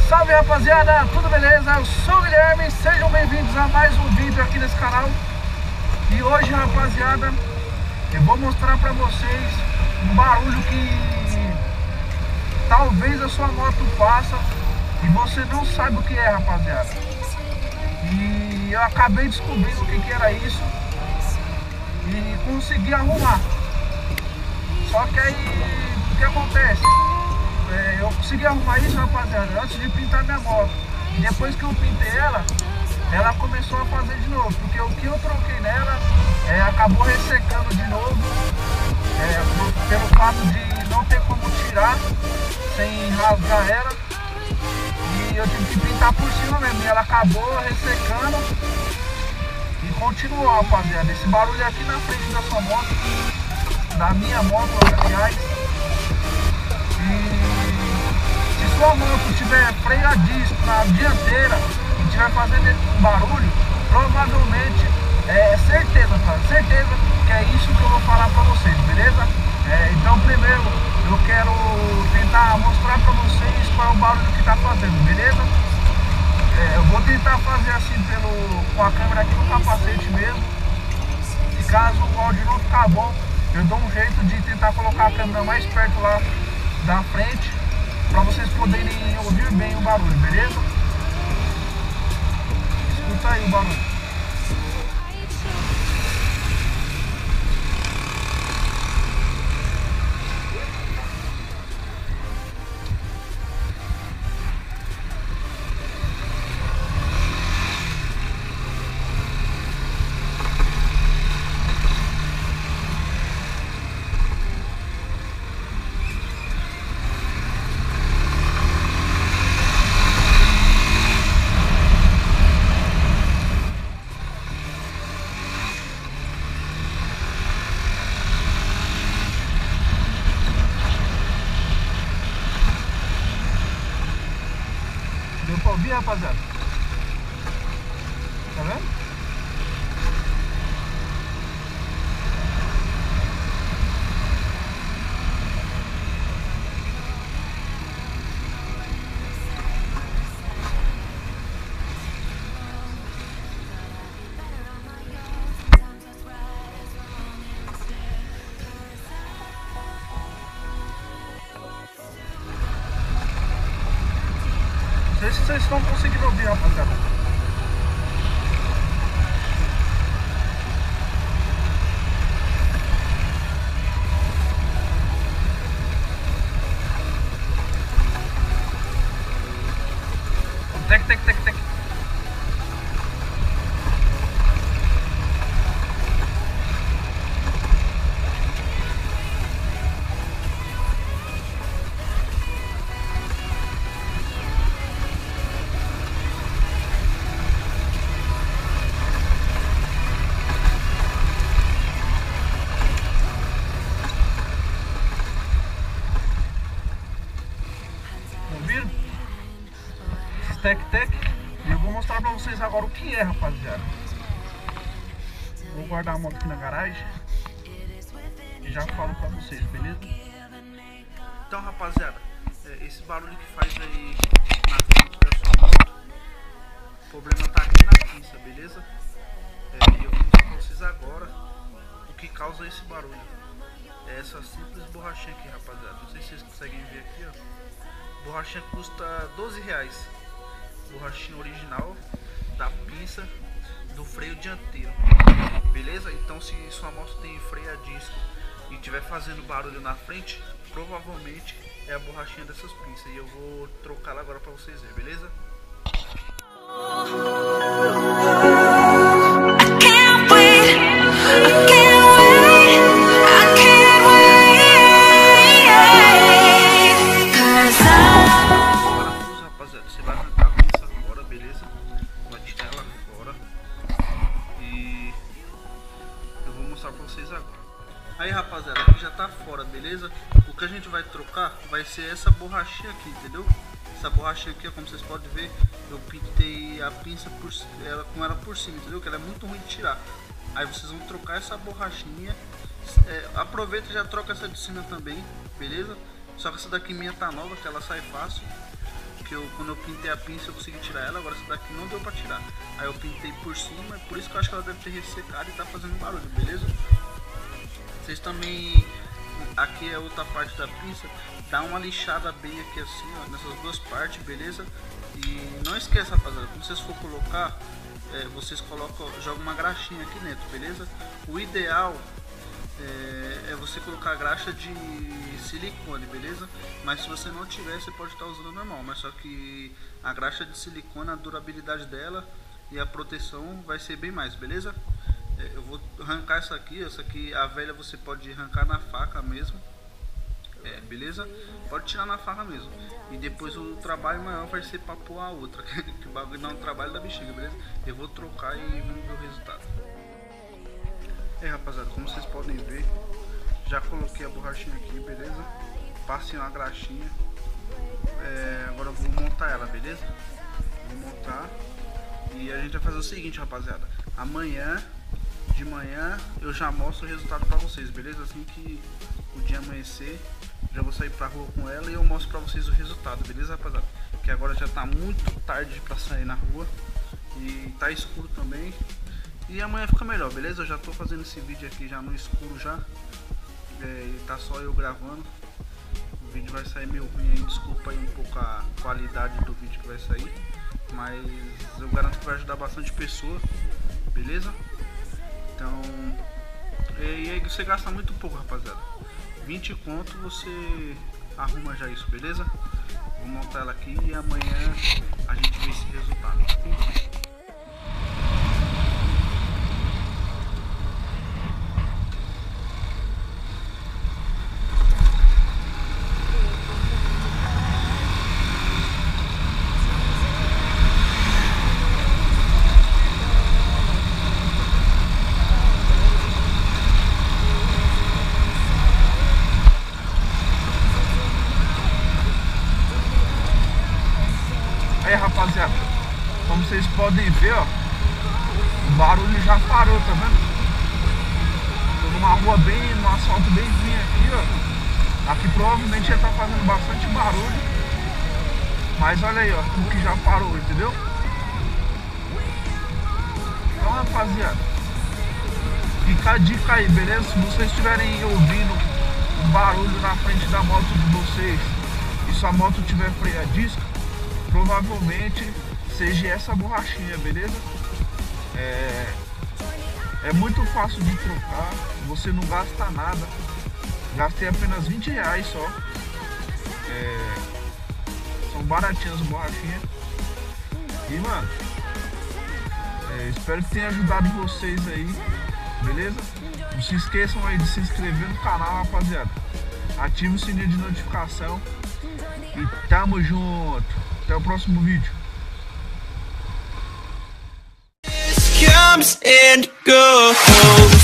Salve rapaziada, tudo beleza? Eu sou o Guilherme, sejam bem-vindos a mais um vídeo aqui nesse canal. E hoje, rapaziada, eu vou mostrar pra vocês um barulho que talvez a sua moto faça e você não sabe o que é, rapaziada. E eu acabei descobrindo o que era isso e consegui arrumar. Só que aí, o que acontece? Eu consegui arrumar isso, rapaziada, antes de pintar minha moto. E depois que eu pintei ela começou a fazer de novo. Porque o que eu troquei nela acabou ressecando de novo, pelo fato de não ter como tirar sem rasgar ela. E eu tive que pintar por cima mesmo. E ela acabou ressecando e continuou, rapaziada. Esse barulho aqui na frente da sua moto, da minha moto, aliás. E se sua moto tiver freio a disco na dianteira e tiver fazendo esse barulho, provavelmente é certeza, cara, certeza que é isso que eu vou falar pra vocês, beleza? Então primeiro eu quero tentar mostrar pra vocês qual é o barulho que tá fazendo, beleza? Eu vou tentar fazer assim com a câmera aqui no capacete mesmo. E caso o áudio não ficar bom, eu dou um jeito de tentar colocar a câmera mais perto lá da frente, para vocês poderem ouvir bem o barulho, beleza? Escuta aí o barulho. Deu pra ouvir, rapaziada? Tá vendo? Não sei se vocês estão conseguindo ouvir, rapaziada. Tec, tec, tec, tec. Ouviram? Tec-tec. E eu vou mostrar pra vocês agora o que é, rapaziada. Vou guardar a moto aqui na garagem e já falo pra vocês, beleza? Então, rapaziada, esse barulho que faz aí na frente da sua moto, o problema tá aqui na pinça, beleza? E eu vou mostrar pra vocês agora o que causa esse barulho. É essa simples borrachinha aqui, rapaziada. Não sei se vocês conseguem ver aqui, ó. Borrachinha custa R$12. Borrachinha original da pinça do freio dianteiro, beleza? Então se sua moto tem freio a disco e tiver fazendo barulho na frente, provavelmente é a borrachinha dessas pinças. E eu vou trocá-la agora para vocês verem, beleza? Aí, rapaziada, aqui já tá fora, beleza? O que a gente vai trocar vai ser essa borrachinha aqui, entendeu? Essa borrachinha aqui, como vocês podem ver, eu pintei a pinça com ela por cima, entendeu? Que ela é muito ruim de tirar. Aí vocês vão trocar essa borrachinha. Aproveita e já troca essa de cima também, beleza? Só que essa daqui minha tá nova, que ela sai fácil. porque quando eu pintei a pinça eu consegui tirar ela, agora essa daqui não deu pra tirar. Aí eu pintei por cima, por isso que eu acho que ela deve ter ressecado e tá fazendo barulho, beleza? Vocês também, aqui é outra parte da pinça, dá uma lixada bem aqui assim, ó, nessas duas partes, beleza? E não esqueça, rapaziada, quando vocês for colocar, vocês jogam uma graxinha aqui dentro, beleza? O ideal é você colocar graxa de silicone, beleza? Mas se você não tiver, você pode estar usando normal, mas só que a graxa de silicone, a durabilidade dela e a proteção vai ser bem mais, beleza? Eu vou arrancar essa aqui, a velha você pode arrancar na faca mesmo, beleza? Pode tirar na faca mesmo. E depois o trabalho maior vai ser pra pôr a outra, que o bagulho dá um trabalho da bexiga, beleza? Eu vou trocar e vamos ver o resultado. Rapaziada, como vocês podem ver, já coloquei a borrachinha aqui, beleza? Passei uma graxinha. Agora eu vou montar ela, beleza? Vou montar. E a gente vai fazer o seguinte, rapaziada. De manhã eu já mostro o resultado pra vocês, beleza? Assim que o dia amanhecer, já vou sair pra rua com ela e eu mostro pra vocês o resultado, beleza, rapaziada? Que agora já tá muito tarde pra sair na rua e tá escuro também. E amanhã fica melhor, beleza? Eu já tô fazendo esse vídeo aqui já no escuro já. E tá só eu gravando. O vídeo vai sair meio ruim aí, desculpa aí um pouco a qualidade do vídeo que vai sair. Mas eu garanto que vai ajudar bastante pessoa, beleza? Então, e aí você gasta muito pouco, rapaziada. 20 conto você arruma já isso, beleza? Vou montar ela aqui e amanhã a gente vê esse resultado. Aí, rapaziada, como vocês podem ver, ó, o barulho já parou, tá vendo? Tô numa rua num asfalto bem ruim aqui, ó. Aqui provavelmente já tá fazendo bastante barulho, mas olha aí, ó, como que já parou, entendeu? Então, rapaziada, fica a dica aí, beleza? Se vocês estiverem ouvindo um barulho na frente da moto de vocês e sua moto tiver freio a disco, provavelmente seja essa borrachinha, beleza? É muito fácil de trocar, você não gasta nada. Gastei apenas 20 reais só. São baratinhas as borrachinhas. E mano, espero que tenha ajudado vocês aí, beleza? Não se esqueçam aí de se inscrever no canal, rapaziada. Ative o sininho de notificação. E tamo junto. Até o próximo vídeo. Comes and goes.